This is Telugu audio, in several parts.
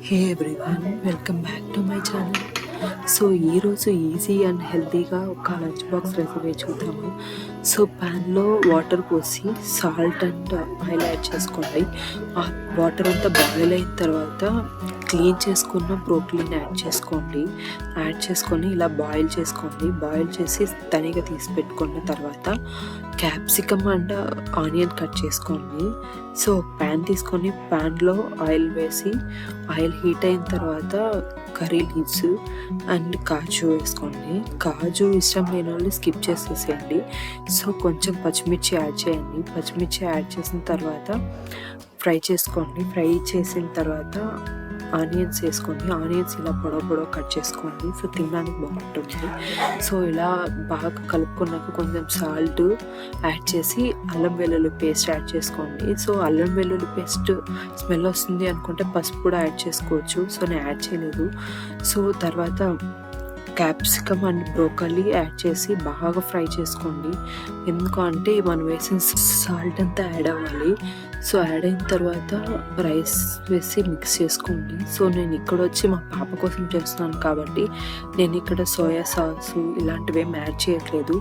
Hey everyone, welcome back to my channel. So ఈరోజు ఈజీ అండ్ హెల్తీగా ఒక లంచ్ బాక్స్ రెసిపీ చూద్దాము. సో ప్యాన్లో వాటర్ పోసి సాల్ట్ అండ్ ఆయిల్ యాడ్ చేసుకోండి. ఆ వాటర్ అంతా బాయిల్ అయిన తర్వాత క్లీన్ చేసుకున్న బ్రోకలీని యాడ్ చేసుకోండి. యాడ్ చేసుకొని ఇలా బాయిల్ చేసుకోండి. బాయిల్ చేసి తనిగా తీసి పెట్టుకున్న తర్వాత క్యాప్సికమ్ అండ్ ఆనియన్ కట్ చేసుకోండి. సో ప్యాన్ తీసుకొని ప్యాన్లో ఆయిల్ వేసి ఆయిల్ హీట్ అయిన తర్వాత కర్రీ లీవ్స్ అండ్ కాజు వేసుకోండి. కాజు ఇష్టం లేని వాళ్ళు స్కిప్ చేసేసేయండి. సో కొంచెం పచ్చిమిర్చి యాడ్ చేయండి. పచ్చిమిర్చి యాడ్ చేసిన తర్వాత ఫ్రై చేసుకోండి. ఫ్రై చేసిన తర్వాత ఆనియన్స్ వేసుకోండి. ఆనియన్స్ ఇలా పొడవు కట్ చేసుకోండి. సో తినడానికి బాగుంటుంది. సో ఇలా బాగా కలుపుకున్నాక కొంచెం సాల్ట్ యాడ్ చేసి అల్లం వెల్లుల్లి పేస్ట్ యాడ్ చేసుకోండి. సో అల్లం వెల్లుల్లి పేస్ట్ స్మెల్ వస్తుంది అనుకుంటే పసుపు కూడా యాడ్ చేసుకోవచ్చు. సో నేను యాడ్ చేయలేదు. సో తర్వాత క్యాప్సికమ్ అండ్ బ్రోకలీ యాడ్ చేసి బాగా ఫ్రై చేసుకోండి. ఎందుకంటే మనం వేసిన సాల్ట్ అంతా యాడ్ అవ్వాలి. సో యాడ్ అయిన తర్వాత రైస్ వేసి మిక్స్ చేసుకోండి. సో నేను ఇక్కడ వచ్చి మా పాప కోసం చేస్తున్నాను కాబట్టి నేను ఇక్కడ సోయా సాస్ ఇలాంటివి ఏం యాడ్ చేయట్లేదు.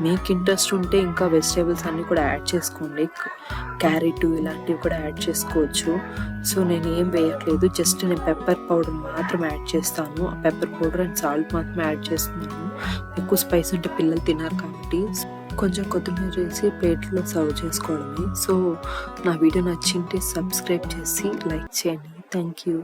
మీకు ఇంట్రెస్ట్ ఉంటే ఇంకా వెజిటేబుల్స్ అన్నీ కూడా యాడ్ చేసుకోండి. క్యారెట్ ఇలాంటివి కూడా యాడ్ చేసుకోవచ్చు. సో నేను ఏం వేయట్లేదు, జస్ట్ నేను పెప్పర్ పౌడర్ మాత్రం యాడ్ చేస్తాను. ఆ పెప్పర్ పౌడర్ అండ్ సాల్ట్ మాత్రం యాడ్ చేస్తున్నాను. ఎక్కువ స్పైస్ ఉంటే పిల్లలు తిన్నారు కాబట్టి కొంచెం కొత్తిమీర వేసి ప్లేట్లో సర్వ్ చేసుకోవడమే. సో నా వీడియో నచ్చింటే సబ్స్క్రైబ్ చేసి లైక్ చేయండి. Thank you.